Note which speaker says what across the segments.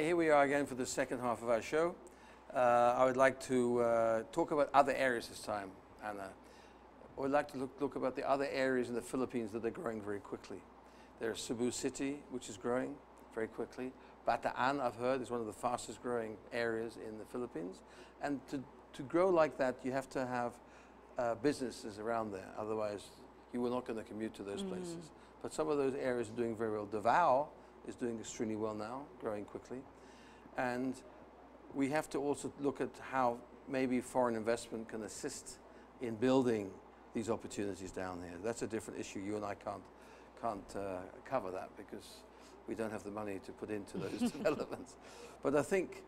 Speaker 1: Hi, here we are again for the second half of our show. I would like to talk about other areas this time, Anna. I would like to look about the other areas in the Philippines that are growing very quickly. There's Cebu City, which is growing very quickly. Bataan, I've heard, is one of the fastest growing areas in the Philippines. And to grow like that, you have to have businesses around there. Otherwise, you were not going to commute to those places. But some of those areas are doing very well. Davao is doing extremely well now, growing quickly. And we have to also look at how maybe foreign investment can assist in building these opportunities down here. That's a different issue. You and I can't cover that because we don't have the money to put into those developments. But I think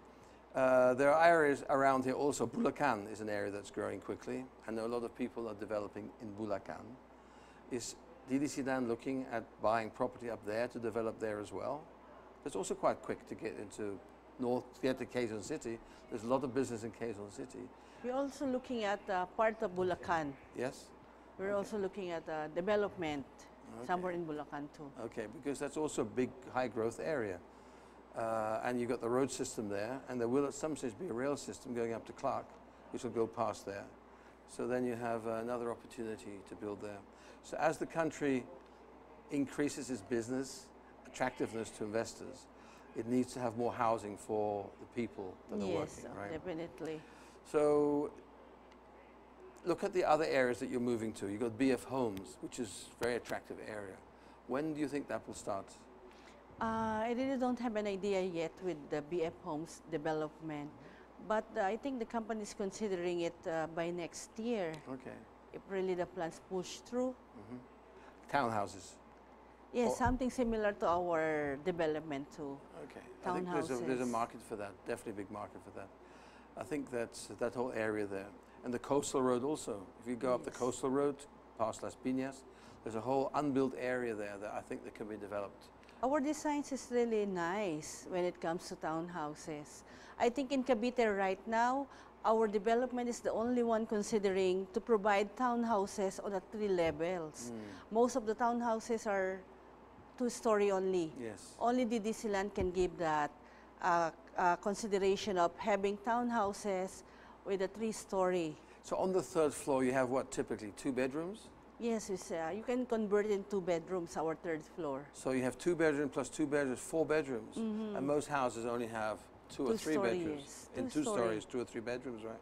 Speaker 1: there are areas around here also. Bulacan is an area that's growing quickly. I know a lot of people are developing in Bulacan. Is DDC-Dan looking at buying property up there to develop there as well? It's also quite quick to get into north, to get to Quezon City. There's a lot of business in Quezon City.
Speaker 2: We're also looking at part of Bulacan.
Speaker 1: Yes?
Speaker 2: We're also looking at development somewhere in Bulacan too.
Speaker 1: Okay, because that's also a big high growth area. And you've got the road system there, and there will at some stage be a rail system going up to Clark, which will go past there. So then you have another opportunity to build there. So as the country increases its business attractiveness to investors, it needs to have more housing for the people that are working, right?
Speaker 2: Yes, definitely.
Speaker 1: So look at the other areas that you're moving to. You've got BF Homes, which is a very attractive area. When do you think that will start?
Speaker 2: I really don't have an idea yet with the BF Homes development, but I think the company is considering it by next year.
Speaker 1: Okay.
Speaker 2: If really the plans push through.
Speaker 1: Townhouses.
Speaker 2: Yes, something similar to our development too.
Speaker 1: Okay.
Speaker 2: Townhouses.
Speaker 1: I think there's a market for that, definitely a big market for that. I think that's that whole area there. And the coastal road also. If you go up the coastal road, past Las Piñas, there's a whole unbuilt area there that I think that can be developed.
Speaker 2: Our designs is really nice when it comes to townhouses. I think in Cavite right now, our development is the only one considering to provide townhouses on the 3 levels. Most of the townhouses are 2-story only.
Speaker 1: Yes.
Speaker 2: Only DDC Land can give that consideration of having townhouses with a 3-story.
Speaker 1: So on the 3rd floor, you have what, typically 2 bedrooms?
Speaker 2: Yes, you can convert it in 2 bedrooms, our 3rd floor.
Speaker 1: So you have 2 bedrooms plus 2 bedrooms, 4 bedrooms. And most houses only have 2 or 3 bedrooms.
Speaker 2: Yes.
Speaker 1: In 2 stories, 2 or 3 bedrooms, right?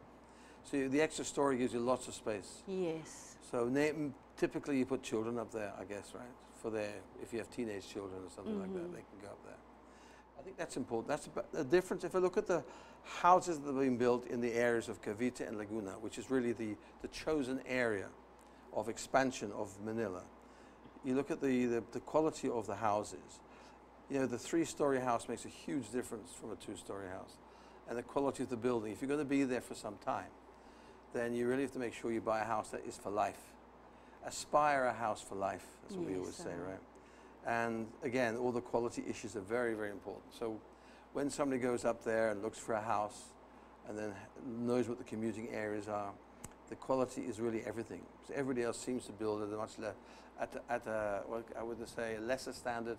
Speaker 1: So the extra story gives you lots of space.
Speaker 2: Yes.
Speaker 1: So typically you put children up there, I guess, right? For if you have teenage children or something like that, they can go up there. I think that's important. That's the difference. If I look at the houses that have been built in the areas of Cavite and Laguna, which is really the chosen area of expansion of Manila, you look at the quality of the houses. You know, the 3-story house makes a huge difference from a 2-story house. And the quality of the building. If you're going to be there for some time, then you really have to make sure you buy a house that is for life. Aspire a house for life. That's what we always say, right? And again, all the quality issues are very, very important. So when somebody goes up there and looks for a house and then knows what the commuting areas are, the quality is really everything. So everybody else seems to build at a much what I would say, a lesser standard,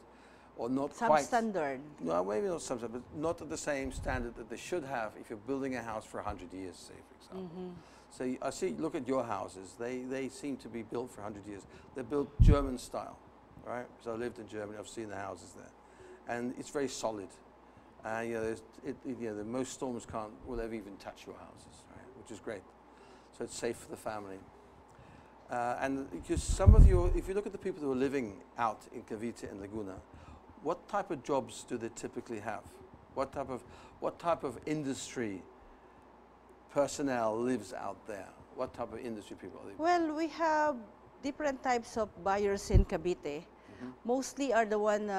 Speaker 1: or not quite
Speaker 2: Substandard.
Speaker 1: No, maybe not substandard, but not at the same standard that they should have if you're building a house for 100 years, say, for example. So I see, look at your houses. They seem to be built for 100 years. They're built German style, right? So I lived in Germany. I've seen the houses there, and it's very solid. You know, the most storms will ever even touch your houses, right? Which is great. So it's safe for the family. And because if you look at the people who are living out in Cavite and Laguna, what type of jobs do they typically have? What type of industry personnel lives out there? What type of industry people are they?
Speaker 2: Well, we have different types of buyers in Cavite. Mostly are the one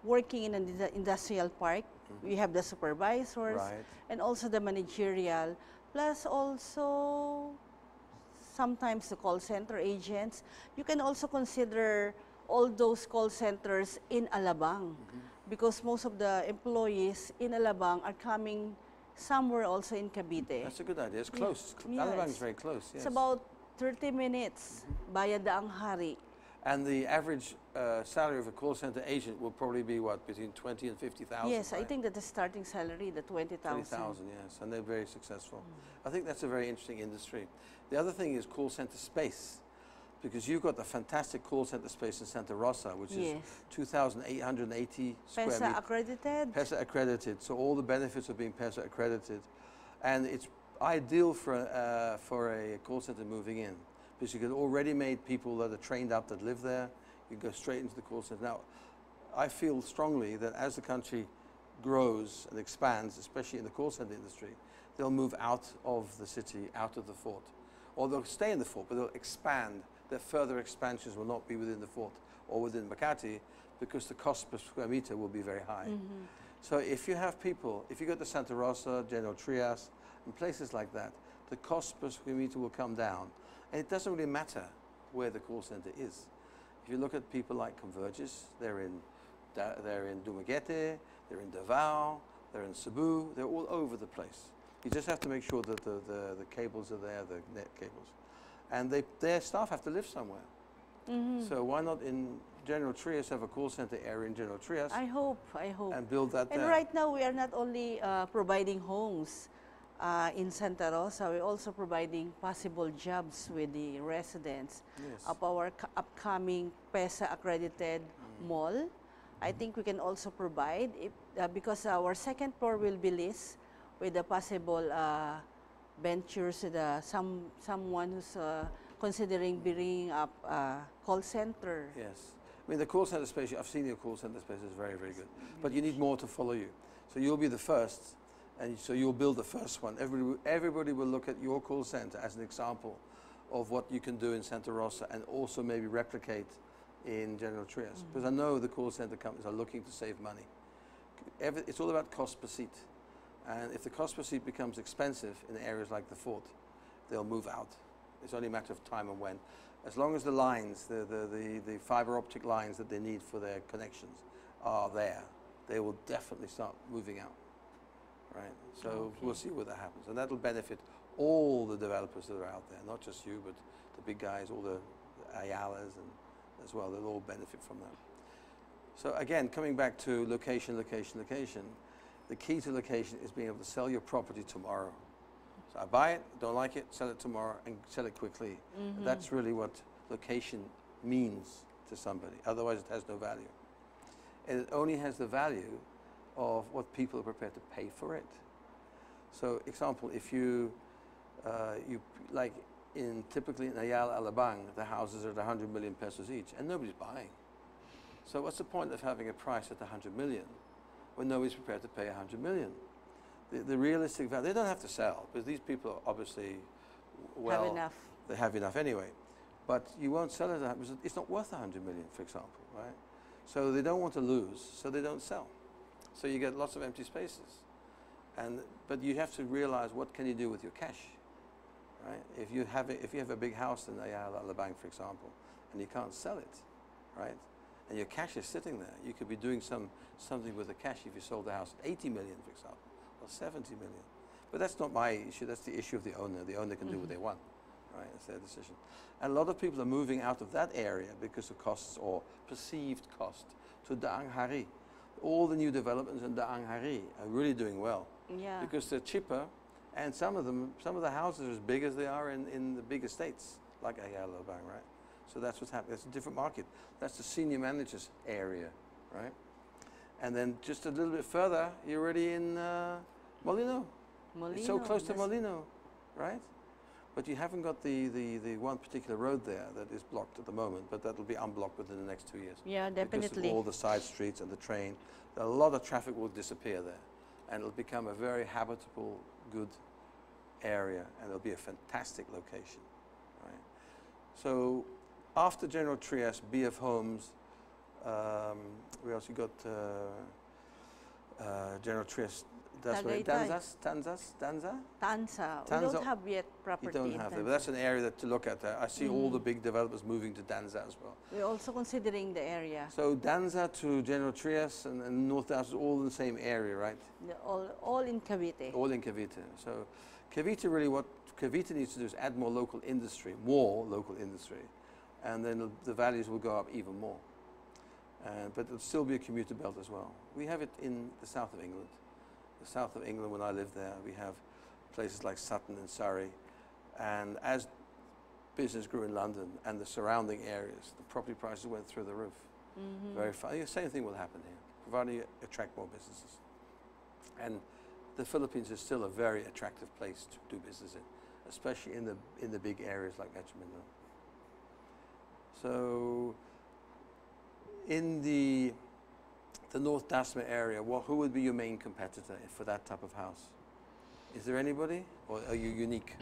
Speaker 2: working in an industrial park. We have the supervisors and also the managerial, plus also sometimes the call center agents. You can also consider all those call centers in Alabang because most of the employees in Alabang are coming somewhere also in Cavite.
Speaker 1: That's a good idea. It's close.
Speaker 2: Yes.
Speaker 1: Alabang is very close. Yes.
Speaker 2: It's about 30 minutes via Daang Hari.
Speaker 1: And the average salary of a call center agent will probably be what, between 20 and 50,000?
Speaker 2: Yes,
Speaker 1: right?
Speaker 2: I think that the starting salary, the 20,000.
Speaker 1: 20,000, yes, and they're very successful. I think that's a very interesting industry. The other thing is call center space, because you've got the fantastic call center space in Santa Rosa, which is 2,880 square meters.
Speaker 2: PESA accredited.
Speaker 1: PESA accredited, so all the benefits of being PESA accredited. And it's ideal for a call center moving in, because you get already made people that are trained up that live there. You go straight into the call center. Now, I feel strongly that as the country grows and expands, especially in the call center industry, they'll move out of the city, out of the fort. Or they'll stay in the fort, but they'll expand. Their further expansions will not be within the fort or within Makati, because the cost per square meter will be very high. So if you have people, if you go to Santa Rosa, General Trias, and places like that, the cost per square meter will come down. And it doesn't really matter where the call center is. If you look at people like Convergys, they're in Dumaguete, they're in Davao, they're in Cebu, they're all over the place. You just have to make sure that the cables are there, the net cables. And their staff have to live somewhere. So why not in General Trias have a call center area in General Trias?
Speaker 2: I hope.
Speaker 1: And build that there.
Speaker 2: And right now we are not only providing homes in Santa Rosa, we're also providing possible jobs with the residents of our upcoming PESA accredited mall. I think we can also provide, because our second floor will be leased with the possible ventures, someone who's considering bringing up a call center.
Speaker 1: Yes. I mean, the call center space, I've seen your call center space, is very, very good. But you need more to follow you. So you'll be the first, and so you'll build the first one. Everybody will look at your call center as an example of what you can do in Santa Rosa, and also maybe replicate in General Trias. Because I know the call center companies are looking to save money. It's all about cost per seat. And if the cost per seat becomes expensive in areas like the fort, they'll move out. It's only a matter of time and when. As long as the lines, the fiber optic lines that they need for their connections are there, they will definitely start moving out. Right? So we'll see where that happens. And that'll benefit all the developers that are out there, not just you, but the big guys, all the Ayalas and as well, they'll all benefit from that. So again, coming back to location, location, location, the key to location is being able to sell your property tomorrow. So I buy it, don't like it, sell it tomorrow, and sell it quickly. That's really what location means to somebody. Otherwise, it has no value. And it only has the value of what people are prepared to pay for it. So, example, if you like typically in Ayala, Alabang, the houses are at 100 million pesos each, and nobody's buying. So what's the point of having a price at 100 million when nobody's prepared to pay 100 million? The realistic value, they don't have to sell, because these people are obviously, well,
Speaker 2: have enough.
Speaker 1: They have enough anyway. But you won't sell it, because it's not worth 100 million, for example, right? So they don't want to lose, so they don't sell. So you get lots of empty spaces. But you have to realize, what can you do with your cash, right? If you have a big house in Ayala, Alabang, for example, and you can't sell it, right? And your cash is sitting there, you could be doing something with the cash if you sold the house at 80 million, for example, or 70 million. But that's not my issue, that's the issue of the owner. The owner can do what they want, right? It's their decision. And a lot of people are moving out of that area because of costs or perceived cost to Daang Hari. All the new developments in Daang Hari are really doing well.
Speaker 2: Yeah.
Speaker 1: Because they're cheaper, and some of the houses are as big as they are in the big estates, like Ayala, Alabang, right? So that's what's happening. It's a different market. That's the senior managers area, right? And then just a little bit further, you're already in Molino. It's so close to Molino, right? But you haven't got the one particular road there that is blocked at the moment, but that'll be unblocked within the next 2 years.
Speaker 2: Yeah, definitely.
Speaker 1: Because of all the side streets and the train, a lot of traffic will disappear there, and it'll become a very habitable, good area, and it'll be a fantastic location, right? So after General Trias, BF Homes, we also got General Trias. That's where Tanza.
Speaker 2: We don't have yet property.
Speaker 1: You don't have that, but that's an area that to look at. I see all the big developers moving to Danza as well.
Speaker 2: We're also considering the area.
Speaker 1: So Danza to General Trias and North Dallas is all in the same area, right?
Speaker 2: All in Cavite.
Speaker 1: All in Cavite. So Cavite really, what Cavite needs to do is add more local industry, and then the values will go up even more. But it'll still be a commuter belt as well. We have it in the south of England. The south of England, when I lived there, we have places like Sutton and Surrey. And as business grew in London and the surrounding areas, the property prices went through the roof. Very fast. The same thing will happen here, providing you attract more businesses. And the Philippines is still a very attractive place to do business in, especially in the big areas like Metro Manila. So in the North Dasma area, who would be your main competitor for that type of house? Is there anybody, or are you unique?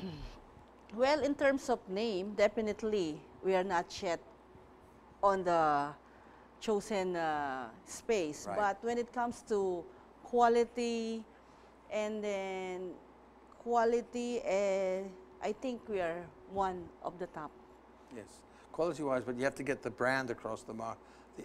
Speaker 2: Well, in terms of name, definitely we are not yet on the chosen space.
Speaker 1: Right.
Speaker 2: But when it comes to quality, and then quality, I think we are one of the top.
Speaker 1: Yes, quality-wise, but you have to get the brand across, the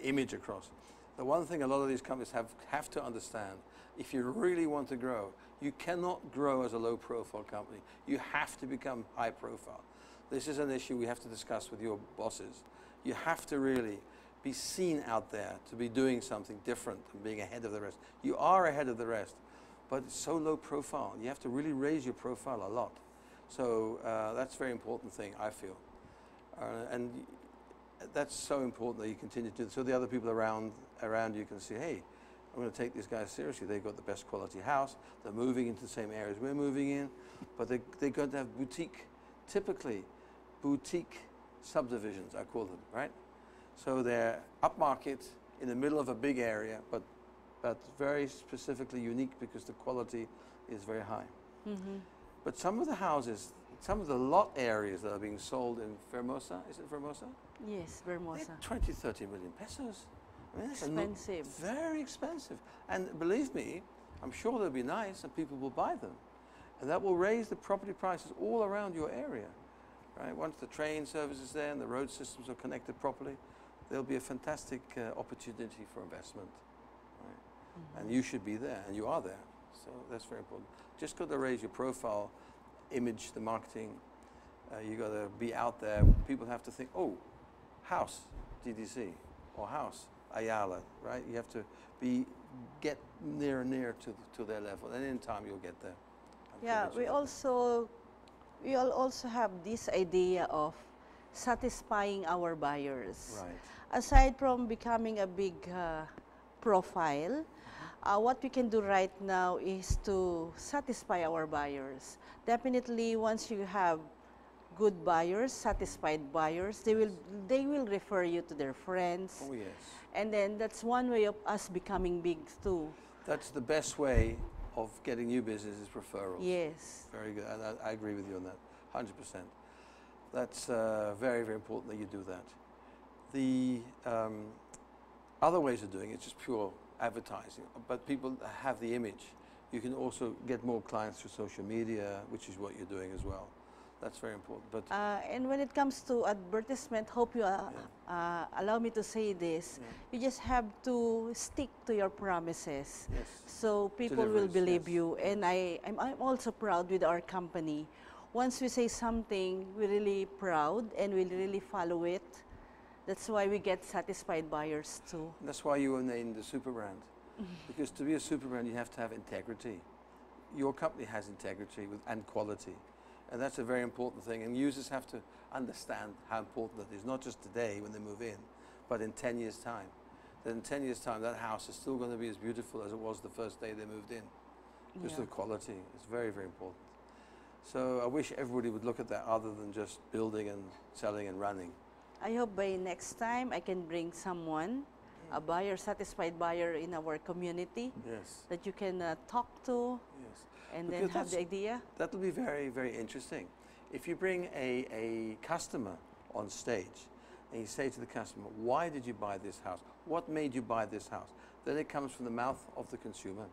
Speaker 1: image across. The one thing a lot of these companies have to understand, if you really want to grow, you cannot grow as a low-profile company. You have to become high-profile. This is an issue we have to discuss with your bosses. You have to really be seen out there to be doing something different and being ahead of the rest. You are ahead of the rest, but it's so low-profile. You have to really raise your profile a lot. So that's a very important thing, I feel. And that's so important that you continue to do it. So the other people around you can see, hey, I'm going to take these guys seriously. They've got the best quality house. They're moving into the same areas we're moving in, but they're going to have typically boutique subdivisions, I call them, right? So they're upmarket in the middle of a big area, but very specifically unique because the quality is very high. But some of the houses, some of the lot areas that are being sold in Vermosa, is it Vermosa?
Speaker 2: Yes, Vermosa.
Speaker 1: 20, 30 million pesos. I mean, that's
Speaker 2: expensive.
Speaker 1: Very expensive. And believe me, I'm sure they'll be nice and people will buy them. And that will raise the property prices all around your area. Right? Once the train service is there and the road systems are connected properly, there'll be a fantastic opportunity for investment. Right? And you should be there, and you are there. So that's very important. Just got to raise your profile, image, the marketing. You got to be out there. People have to think, oh, house, DDC, or house, Ayala, right? You have to get near and near to their level, and in time you'll get there.
Speaker 2: Yeah, we all also have this idea of satisfying our buyers.
Speaker 1: Right.
Speaker 2: Aside from becoming a big profile, what we can do right now is to satisfy our buyers. Definitely, once you have good buyers, satisfied buyers, they will refer you to their friends.
Speaker 1: Oh yes.
Speaker 2: And then that's one way of us becoming big too.
Speaker 1: That's the best way of getting new business is referrals.
Speaker 2: Yes.
Speaker 1: Very good. And I agree with you on that, 100%. That's very, very important that you do that. The other ways of doing it is just pure advertising, but people have the image. You can also get more clients through social media, which is what you're doing as well. That's very important. But
Speaker 2: and when it comes to advertisement, hope you allow me to say this. You just have to stick to your promises.
Speaker 1: Yes.
Speaker 2: So people will believe you. And I'm also proud with our company. Once we say something, we're really proud and we really follow it. That's why we get satisfied buyers too.
Speaker 1: That's why you were named the super brand. Because to be a super brand, you have to have integrity. Your company has integrity and quality. And that's a very important thing. And users have to understand how important that is, not just today when they move in, but in 10 years' time. That in 10 years' time, that house is still going to be as beautiful as it was the first day they moved in. Just the quality is very, very important. So I wish everybody would look at that other than just building and selling and running.
Speaker 2: I hope by next time I can bring someone, a buyer, satisfied buyer in our community that you can talk to and then have the idea.
Speaker 1: That will be very, very interesting. If you bring a customer on stage and you say to the customer, why did you buy this house? What made you buy this house? Then it comes from the mouth of the consumer.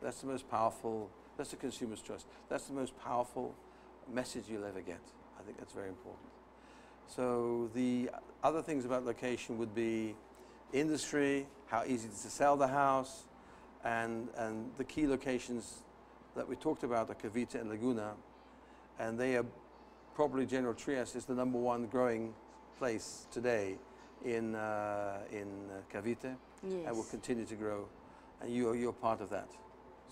Speaker 1: That's the most powerful, that's the consumer's trust. That's the most powerful message you'll ever get. I think that's very important. So the other things about location would be industry, how easy it is to sell the house, and the key locations that we talked about are Cavite and Laguna, and they are probably General Trias is the #1 growing place today in Cavite,
Speaker 2: Yes.
Speaker 1: and will continue to grow, and you're part of that.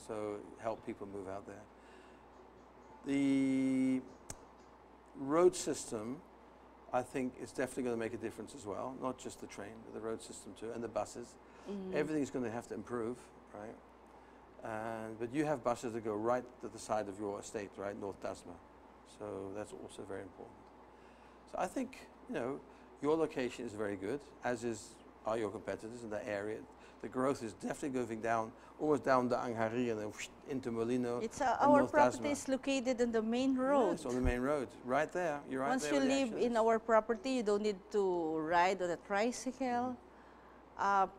Speaker 1: So help people move out there. The road system, I think, is definitely going to make a difference as well. Not just the train, but the road system too, and the buses. Everything's going to have to improve, right? But you have buses that go right to the side of your estate, right, North Tasma. So that's also very important. So I think, you know, your location is very good, as are your competitors in that area. The growth is definitely going down, almost down the Anghari and then into Molino.
Speaker 2: It's our property is located on the main road.
Speaker 1: Yes, on the main road, right there. You're right
Speaker 2: Once
Speaker 1: there.
Speaker 2: you live in our property, you don't need to ride on a tricycle.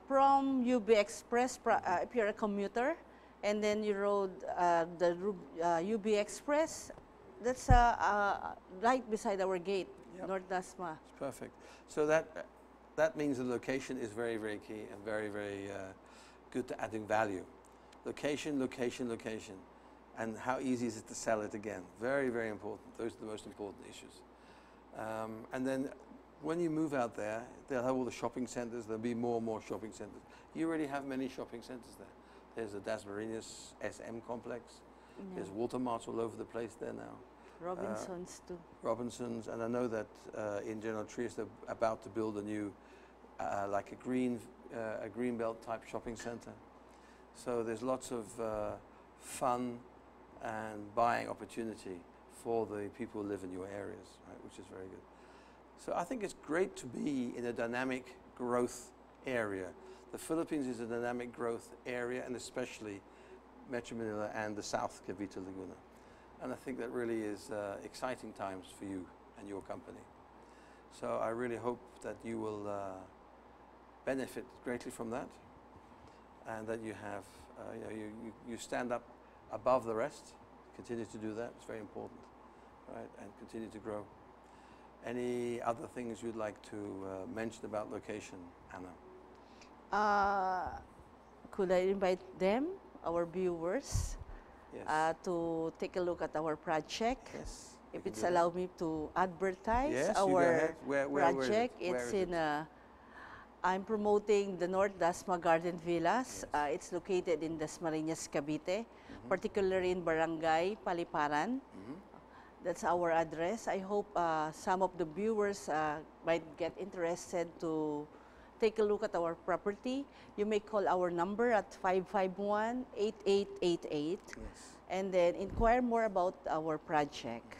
Speaker 2: From UB Express, if you're a commuter, and then you rode the UB Express, that's right beside our gate, North Tasma.
Speaker 1: It's perfect. So that means the location is very, very key and very, very good to adding value. Location, location, location. And how easy is it to sell it again? Very, very important. Those are the most important issues. And then when you move out there, they'll have all the shopping centers. There'll be more and more shopping centers. You already have many shopping centers there. There's the Dasmariñas SM complex. There's Watermarts all over the place there now.
Speaker 2: Robinsons too.
Speaker 1: Robinsons, and I know that in General Trieste they're about to build a new, like a green belt type shopping center. So there's lots of fun and buying opportunity for the people who live in your areas, right, which is very good. So I think it's great to be in a dynamic growth area. The Philippines is a dynamic growth area, and especially Metro Manila and the South Cavite Laguna. And I think that really is exciting times for you and your company. So I really hope that you will benefit greatly from that, and that you have, you stand up above the rest. Continue to do that. It's very important, right? And continue to grow. Any other things you'd like to mention about location, Anna?
Speaker 2: Could I invite them, our viewers,
Speaker 1: Yes.
Speaker 2: to take a look at our project?
Speaker 1: Yes.
Speaker 2: If it's allowed me to advertise
Speaker 1: Yes,
Speaker 2: our
Speaker 1: where
Speaker 2: project,
Speaker 1: is it?
Speaker 2: it's in. I'm promoting the North Dasma Garden Villas.
Speaker 1: Yes.
Speaker 2: It's located in Dasmariñas, Cavite, particularly in Barangay Paliparan. That's our address. I hope some of the viewers might get interested to take a look at our property. You may call our number at 551-8888 and then inquire more about our project.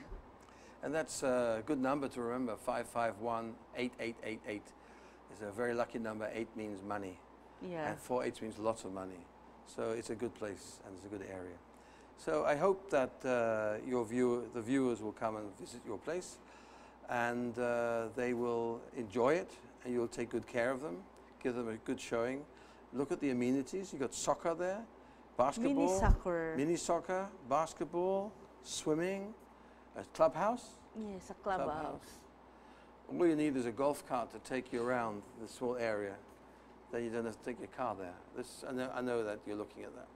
Speaker 1: And that's a good number to remember, 551-8888. It's a very lucky number. 8 means money.
Speaker 2: Yeah.
Speaker 1: And 4/8 means lots of money. So it's a good place and it's a good area. So I hope that the viewers will come and visit your place, and they will enjoy it, and you'll take good care of them, give them a good showing. Look at the amenities. You got soccer there, basketball, mini soccer, basketball, swimming, a clubhouse.
Speaker 2: Yes, a clubhouse.
Speaker 1: All you need is a golf cart to take you around the small area. Then you don't have to take your car there. I know that you're looking at that.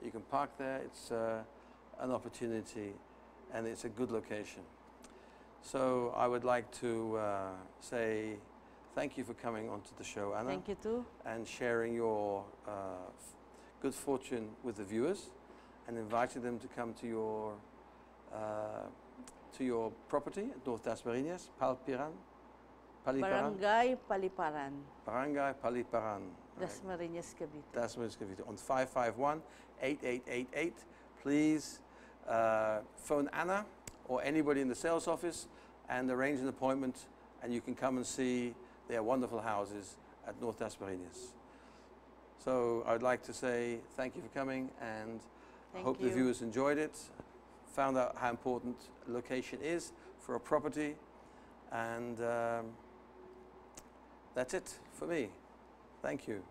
Speaker 1: You can park there. It's an opportunity, and it's a good location. So I would like to say thank you for coming onto the show, Anna.
Speaker 2: Thank you too.
Speaker 1: And sharing your good fortune with the viewers, and inviting them to come to your property at North Dasmariñas, Paliparan.
Speaker 2: Barangay Paliparan.
Speaker 1: Barangay Paliparan.
Speaker 2: Dasmariñas, Cavite.
Speaker 1: Dasmariñas, Cavite. On 551-8888. Please phone Anna or anybody in the sales office and arrange an appointment, and you can come and see their wonderful houses at North Dasmariñas. So I'd like to say thank you for coming, and I hope the viewers enjoyed it, found out how important location is for a property, and that's it for me. Thank you.